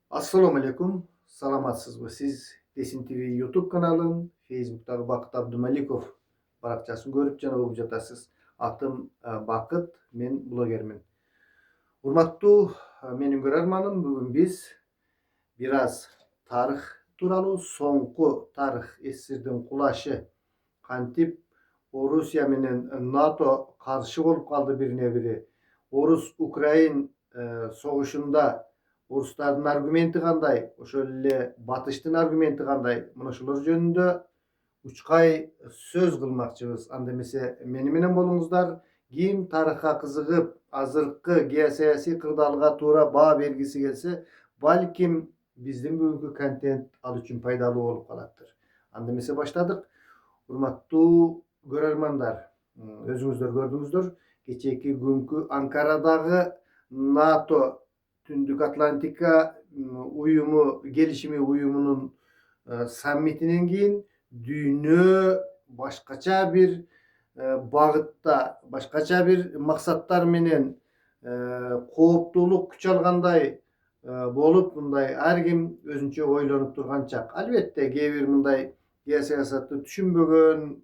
Assalomu alaykum. Salamatsizmi? Siz Desin TV YouTube kanalın, Facebook'tagi Bakıt Abdumalikov baraqchasini ko'rib jana o'qib жатасыз. Atım Bakıt, men blogermin. Hurmattуу menin көрөрманым, бүгүн biz biraz tarix тууралуу, соңку tarix эсирдин кулашы кантип Орусия менен НАТО каршы болуп калды бирине бири. Орус Украин согушунда Орустардын аргументи кандай, ошол эле Батыштын аргументи кандай? Мына ошолор жөнүндө учкай сөз кылмакчыбыз. Анда эмесе мени менен болуңуздар. Ким тарыхка кызыгып, азыркы геосаясий кырдаалга туура баа бергиси келсе, балким биздин бүгүнкү контент ал үчүн пайдалуу болуп калаттыр. Анда эмесе баштадык. Урматтуу көрөрмандар, өзүңүздөр көрдүңүздөр, кечээки күnkү Анкарадагы НАТО Түндүк Атлантика уюму, келишими уюмунун саммитинен кийин дүйнө башкача бир багытта, башкача бир максаттар менен кооптуулук күч алгандай болуп, мындай ар ким өзүнчө ойлонуп турган чак. Албетте, кээ бир мындай геосаясатты түшүнбөгөн,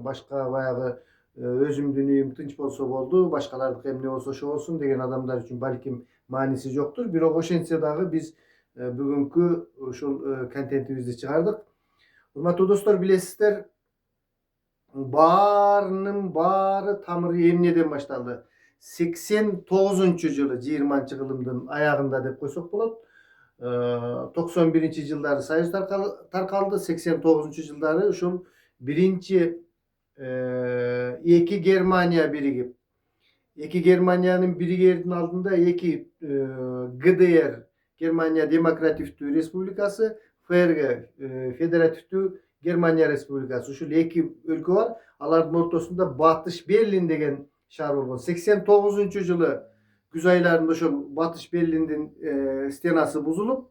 башка баягы өзүмдүн үйүм тынч болсо болду, башкалардыкы эмне болсо ошо болсун деген адамдар үчүн балким мааниси жоктур. Бирок ошентсе дагы биз бүгүнкү ушул контентибизди чыгардык. Урматтуу достор, билесиздер, баарынын баары тамыры эмнеден башталды? 89-жылы, 20-кылымдын аягында деп койсок болот. 91-жылдары Союз таркалды, 89-жылдары ушул биринчи эки Германия биригип, эки Германиянын биригердин алдында эки ГДР, Германия Демократиктүү Республикасы, ФРГ, Федеративдүү Германия Республикасы. Ушул эки өлкө бар. Алардын ортосунда Батыш Берлин деген шаар болгон. 89-жылы күз айларында ошол Батыш Берлиндин стенасы бузулуп,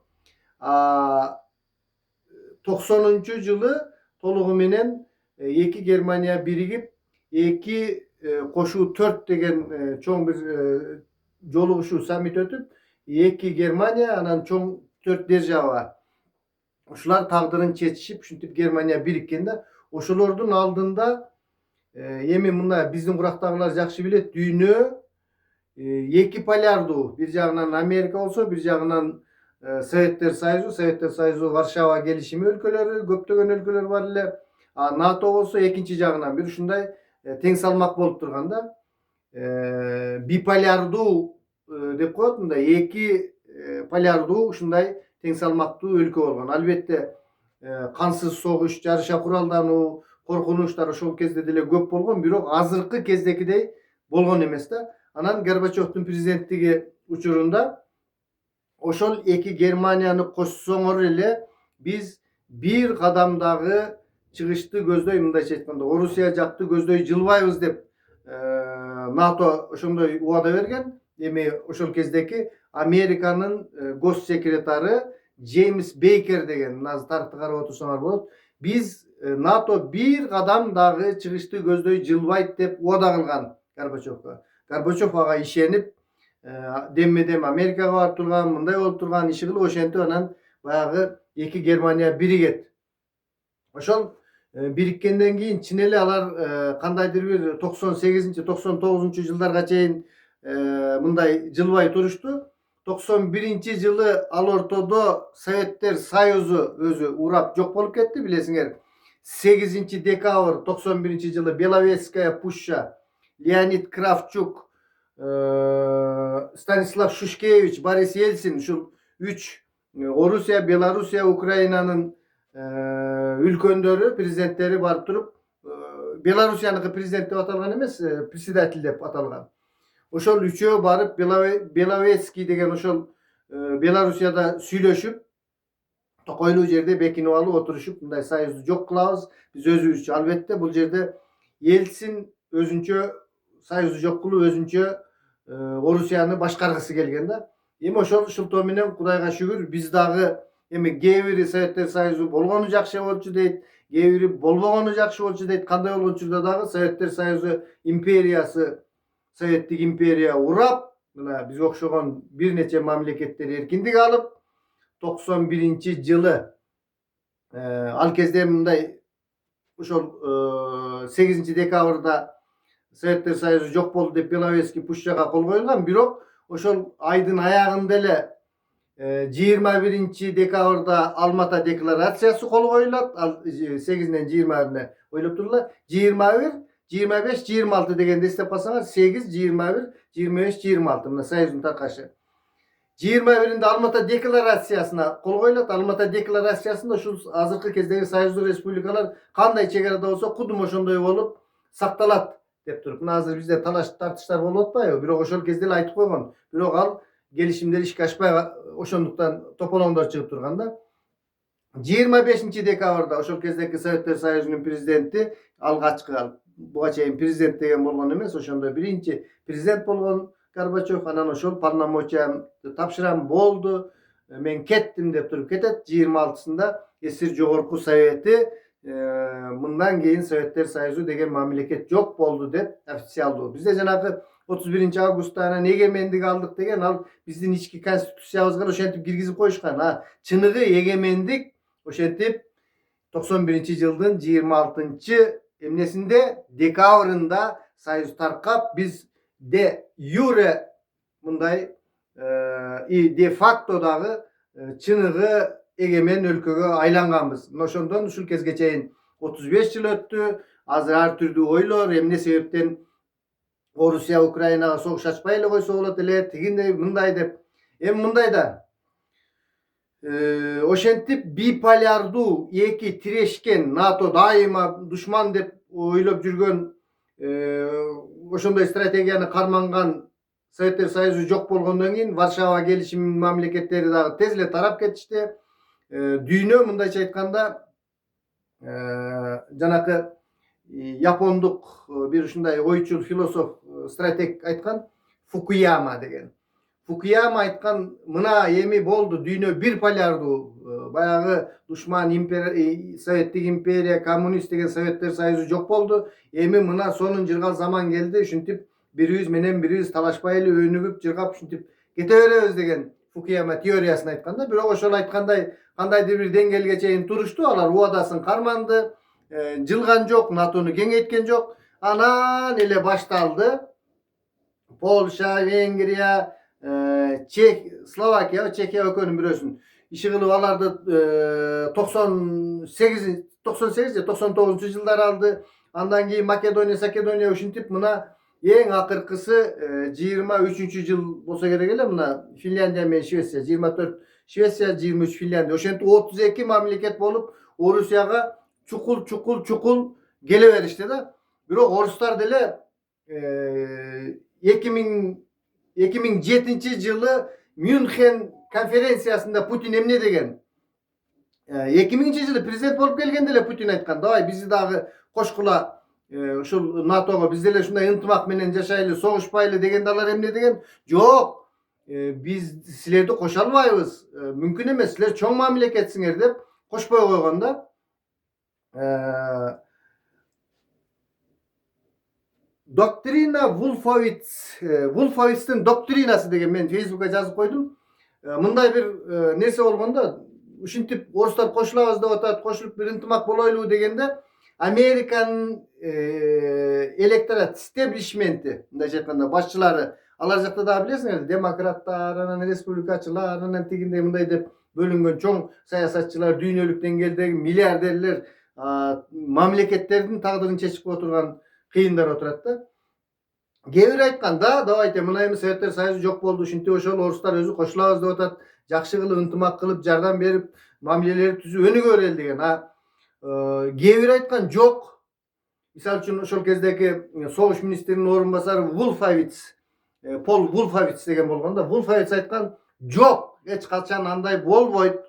90-жылы толугу менен эки Германия биригип, эки кошуу 4 деген чоң бир жолугушуу саммит өтүп, эки Германия анан чоң 4 держава ушулар тагдырын чечишип, ушинтип Германия бириккен да. Ошолордун алдында эми мына биздин курактагылар жакшы билет, дүйнө эки полярдуу. Бир жагынан Америка болсо, бир жагынан Советтер Союзу, Варшава келишими өлкөлөрү, көптөгөн өлкөлөр бар эле. НАТО болсо экинчи жагынан бир ушундай тең салмак болуп турган да. Биполярдуу деп коет, мындай эки полярдуу ушундай тең салмактуу өлкө болгон. Албетте, кансыз согуш, жарыша куралдануу, коркунучтар ошол кезде деле көп болгон, бирок азыркы кездекидей болгон эмес да. Анан Горбачевдун президенттиги учурунда ошол эки Германияны кошсоңор эле биз бир кадамдагы чыгышты көздөй, мындайча айтканда, Орусия жакты көздөй жылбайбыз деп НАТО ошондой убада берген. Эми ошол кездеки Американын госсекретары Джеймс Бейкер деген, мына тарыхты карап отурсаңар болот, биз НАТО бир кадам дагы чыгышты көздөй жылбайт деп убада кылган Горбачевго. Горбачев ага ишенип, демме-дем Америкага барып турган, мындай болуп турган, иши кылып ошентип анан баягы эки Германия биригет. Ошол бириккенден кийин чын эле алар кандайдыр бир 98-99-жылдарга чейин мындай жылбай турушту. 91-жылы ал ортодо Советтер Союзу өзү урап жок болуп кетти, билесиңер. 8-декабрь 91-жылы Беловежская пуща, Леонид Кравчук, Станислав Шушкевич, Борис Ельцин, ушул 3 Орусия, Белоруссия, Украинанын өлкөндөрү, президенттери барып туруп, Белоруссияныкы президент деп аталган эмес, председатель деп аталган. Ошол үчөө барып Беловецкий деген ошол Белоруссияда сүйлөшүп, токойлуу жерде бекинип алып отурушуп, мындай союзду жок кылабыз, биз өзүбүзчө. Албетте, бул жерде Ельцин өзүнчө союзду жок кылып, өзүнчө Орусияны башкаргысы келген да. Эми ошол шылтоо менен Кудайга шүгүр, биз дагы эми кээ бири Советтер Союзу болгону жакшы болчу дейт, кээ бири болбогону жакшы болчу дейт. Кандай болгон учурда дагы Советтер Союзу империясы, Советтик империя урап, mına biz okşogon bir neçe mamleketler erkinlik alıp 91-жылы ал кезде мындай ошол 8 декабрда Советтер Союзу жок болду деп Беловецкий пущага кол коюлган. Бирок ошол айдын аягында эле 21 декабрда Алмата декларациясы кол коюлат. Ал 8-ден 20-на ойлоп турула. 21, 25, 26 дегенди эстеп калсаңар 8, 21, 25, 26 мына Союздун таркашы. 21-inde Almata Deklarasiyasına kol koyulат. Almata Deklarasiyasında şu azırkı kezdеги Союздуу Республикалар кандай чегерада болсо кудум ошондой болуп сакталат деп туруп. Мына азыр бизде талаш тартыштар болуп атпайбы? Бирок ошол кезде эле айтып койгон. Бирок ал келишимдер ишке ашпай ошондуктан тополоңдор чыгып турган да. 25 декабрда ошол кездеги Советтер Союзунун президенти алгачкы буга чейин президент деген болгон эмес, ошондо биринчи президент болгон Горбачев, анан ошол полномочия тапшырам болду. Мен кеттим деп туруп кетет. 26-сында СССР Жогорку Совети мындан кийин Советтер Союзу деген мамлекет жок болду деп официалдуу. Бизде жанагы 31 августта анан эгемендик алдык деген ал биздин ички конституциябызга ошентип киргизип коюшкан. Чыныгы эгемендик ошентип 91-жылдын 26 эмнесинде декабрында Союз таркап биз de jure мындай de facto дагы чыныгы эгемен өлкөгө айланганбыз. Ошондон ушул кезге чейин 35 жыл өттү. Азыр ар түрдүү ойлор, эмне себептен Орусия Украинага согуш ачпай эле койсо болот эле, тигиндей мындай деп. Эми мындай да ошентип биполярдуу эки тирешкен НАТО дайыма душман деп ойлоп жүргөн ошондой стратегияны карманган Советтер Союзу жок болгондон кийин Варшава келишиминин мамлекеттери дагы тез эле тарап кетишти. Дүйнө мындайча айтканда жанакы япондук бир ушундай ойчул философ стратег айткан Фукуяма деген. Фукуяма айткан мына эми болду дүйнө бир полярдуу баягы душман Советтик империя, коммунист деген Советтер Союзу жок болду. Эми мына сонун жыргал заман келди. Ушинтип бирибиз менен бирибиз талашпай эле өнүгүп жыргап ушинтип кете беребиз деген Фукуяма теориясын айтканда. Бирок ошол айткандай кандайдыр бир деңгээлге чейин турушту. Алар убадасын карманды. Жылган жок, НАТОну кеңейткен жок. Анан эле башталды. Польша, Венгрия, Словакия, Чехия экөөнүн бирөөсүн иши кылып аларды 98 же 99 жылдар алды. Андан кийин Македония ушинтип мына эң акыркысы 23 жыл болсо керек эле мына Финляндия менен Швеция 24 Швеция 23 Финляндия ошентип 32 мамлекет болуп Орусияга чукул келе беришти да. Бирок орустар деле 2007 жылы Мюнхен конференциясында Путин эмне деген? 2000 жылы президент болуп келгенде эле Путин айткан, давай бизди дагы кошкула ушул НАТОго, биз деле ушундай ынтымак менен жашайлы, согушпайлы дегенде алар эмне деген? Жок, биз силерди кошо албайбыз, мүмкүн эмес, силер чоң мамлекетсиңер деп кошпой койгон да. Доктрина Вулфовицтин доктринасы деген мен Фейсбукка жазып койдум. Мындай бир нерсе болгондо, ушинтип орустар кошулабыз деп атат, кошулуп бир ынтымак болойлу дегенде Американын электорат стеблишменти, мындайча айтканда башчылары, алар жакта дагы билесиңер, демократтар, анан республикачылар, анан тигиндей мындай деп бөлүнгөн чоң саясатчылар, дүйнөлүк деңгээлдеги миллиардерлер, мамлекеттердин тагдырын чечип отурган кыйындар отурат да. Кээ бир айткан да, давайте мына эми Советтер Союзу жок болду, ушинтип ошол орустар өзү кошулабыз деп атат, жакшы кылып ынтымак кылып, жардам берип, мамилелерди түзүп өнүгө берели деген. Кээ бир айткан жок. Мисалы үчүн ошол кездеги согуш министринин орун басары Пол Вулфовиц деген болгон да. Вулфовиц айткан жок, эч качан андай болбойт.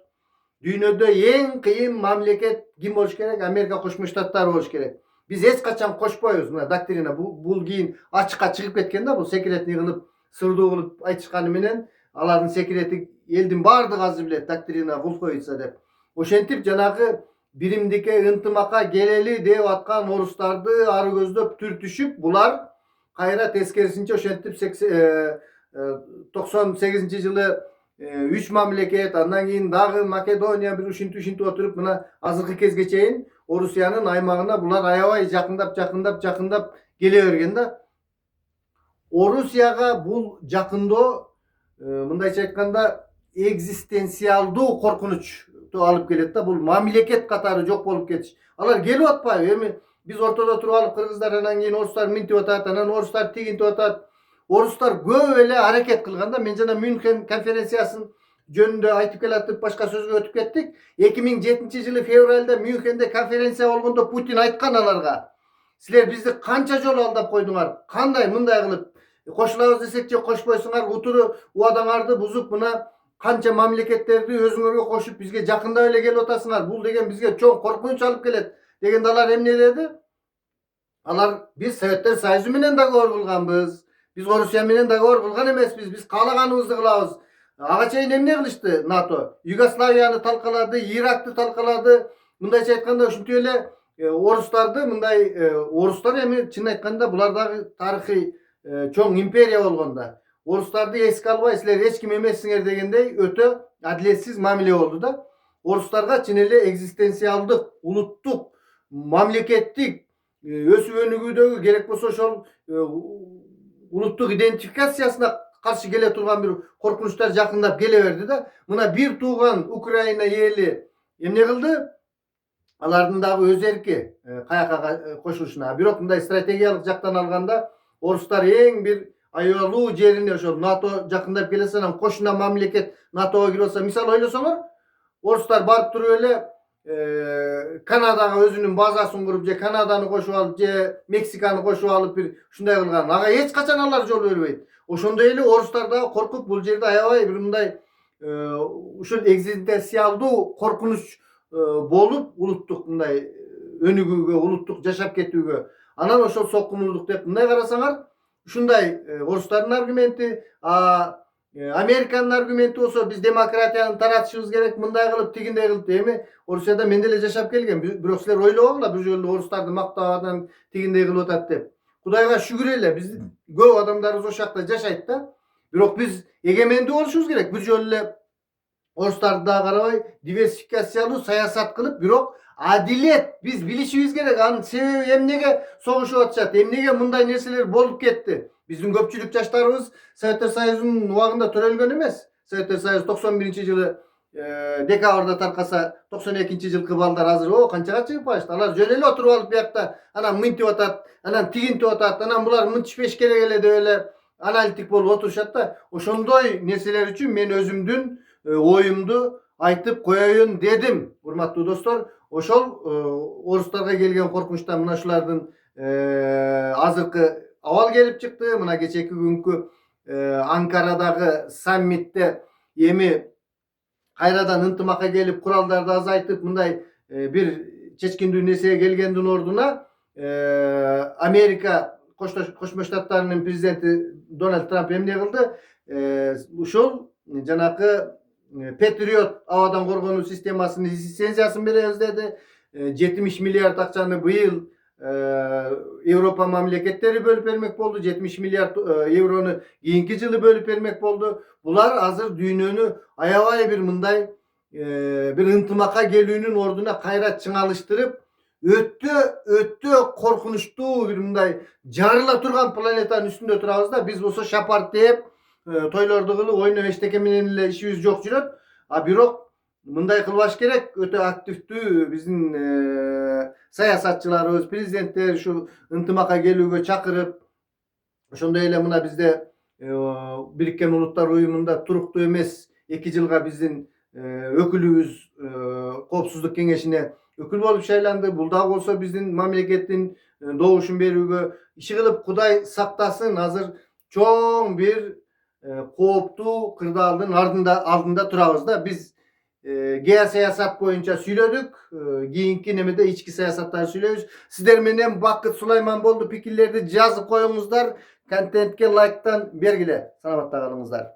Дүйнөдө эң кыйын мамлекет ким болуш керек? Америка Кошмо Штаттары болуш керек. Биз эч качан кошпойбуз. Мына доктрина бул кийин ачыкка чыгып кеткен да, бул секретный кылып, сырдуу кылып айтышканы менен алардын секрети элдин баардыгы азыр билет, доктрина Вулфовица деп. Ошентип жанагы биримдикке ынтымакка келели деп аткан орустарды ары көздөп түртүшүп, булар кайра тескерисинче ошентип 98-жылы 3 mamleket, andan keyin dagы Makedoniya bir ушинтип отуруп мына азыркы кезге чейин Орусиянын аймагына булар аябай жакындап келе берген да. Орусияга бул жакындоо мындайча айтканда экзистенциалдуу коркунучту алып келет да. Бул мамлекет катары жок болуп кетиш. Алар келип атпайбы? Эми биз ортодо туруп алып кыргыздар анан кийин орустар минтип атат, анан орустар тигинтип атат. Орустар көп эле аракет кылган да. Мен жана Мюнхен конференциясын жөнүндө айтып келатып башка сөзгө өтүп кеттик. 2007-жылы февралда Мюнхенде конференция болгондо Путин айткан аларга: "Силер бизди канча жолу алдап койдуңар? Кандай мындай кылып кошулабыз десек же кошпойсуңар, утуру убадаңарды бузуп мына канча мамлекеттерди өзүңөргө кошуп бизге жакындап эле келип атасыңар. Бул деген бизге чоң коркунуч алып келет." Дегенде алар эмне деди? Алар: "Биз Советтер Союзу менен договор кылганбыз. Биз Орусия менен договор кылган эмеспиз. Биз каалаганыбызды кылабыз." Ага чейин эмне кылышты НАТО? Югославияны талкалады, Иракты талкалады. Мындайча айтканда ушинтип эле орустарды мындай орустар эми чын айтканда булар дагы тарыхый чоң империя болгон да. Орустарды эске албай силер эч ким эмессиңер дегендей өтө адилетсиз мамиле болду да. Орустарга чын эле экзистенциалдык, улуттук, мамлекеттик өсүп өнүгүүдөгү керек болсо ошол улуттук идентификациясына каршы келе турган бир коркунучтар жакындап келе берди да. Мына бир тууган Украина эли эмне кылды? Алардын дагы өз эрки каяка кошулушуна. Бирок мындай стратегиялык жактан алганда орустар эң бир аялуу жерине ошол НАТО жакындап келсе, анан кошуна мамлекет НАТОго кирип атса, мисалы ойлосоңор, орустар барып туруп эле Канадага өзүнүн базасын куруп, же Канаданы кошуп алып, же Мексиканы кошуп алып бир ушундай кылган. Ага эч качан алар жол бербейт. Ошондой эле орустар дагы коркуп бул жерде аябай бир мындай ушул экзистенциалдуу коркунуч болуп, улуттук мындай өнүгүүгө, улуттук жашап кетүүгө, анан ошол соккунуулук деп мындай карасаңар, ушундай орустардын аргументи, Американын аргументи болсо биз демократияны таратышыбыз керек, мындай кылып, тигиндей кылып. Эми Орусияда мен деле жашап келгем. Бирок силер ойлобогула бул жолу орустарды мактап анан тигиндей кылып атат деп. Кудайга шүгүр эле, биз көп адамдарыбыз ошол жакта жашайт да. Бирок биз эгемендүү болушубуз керек. Бир жолу эле орустарды да карабай диверсификациялуу саясат кылып, бирок адилет биз билишибиз керек. Анын себеби эмнеге согушуп атышат, эмнеге мындай нерселер болуп кетти? Биздин көпчүлүк жаштарыбыз Советтер Союзунун убагында төрөлгөн эмес. Советтер Союз 91-жылы декабрда таркаса, 92-жылкы балдар азыр канчага чыгып калышты. Алар жөн эле отуруп алып биякта анан мынтип атат, анан тигинтип атат, анан булар мынтишпеш керек эле деп эле аналитик болуп отурушат да. Ошондой нерселер үчүн мен өзүмдүн оюмду айтып коеюн дедим, урматтуу достор. Ошол орустарга келген коркунучтан мына ушулардын азыркы абал келип чыкты. Мына кечеки күnkү Анкарадагы саммитте эми кайрадан ынтымакка келип, куралдарды азайтып, мындай бир чечкиндүү нерсеге келгендин ордуна Америка Кошмо Штаттарынын президенти Дональд Трамп эмне кылды? Ушул жанакы Патриот абадан коргонуу системасынын лицензиясын беребиз деди. 70 миллиард акчаны быйыл Европа мамлекеттери бөлүп бермек болду. 70 миллиард еврону кийинки жылы бөлүп бермек болду. Булар азыр дүйнөнү аябай бир мындай бир ынтымакка келүүнүн ордуна кайра чыңалыштырып, өтө коркунучтуу бир мындай жарыла турган планетанын үстүндө турабыз да. Биз болсо шапар тээп, тойлорду кылып, ойноп эчтеке менен эле ишибиз жок жүрөт. Бирок мындай кылбаш керек. Өтө активдүү биздин саясатчыларыбыз, президенттер ушу ынтымакка келүүгө чакырып, ошондой эле мына бизде Бириккен Улуттар Уюмунда туруктуу эмес 2 жылга биздин өкүлүбүз Коопсуздук кеңешине өкүл болуп шайланды. Бул дагы болсо биздин мамлекеттин добушун берүүгө иши кылып, Кудай сактасын, азыр чоң бир кооптуу кырдаалдын алдында турабыз да. Биз геосаясат боюнча сүйлөдүк. Кийинки немеде ички саясаттарды сүйлөйбүз. Сиздер менен Бакыт Сулайман болду. Пикирлерди жазып коюңуздар. Контентке лайктан бергиле. Саламатта калыңыздар.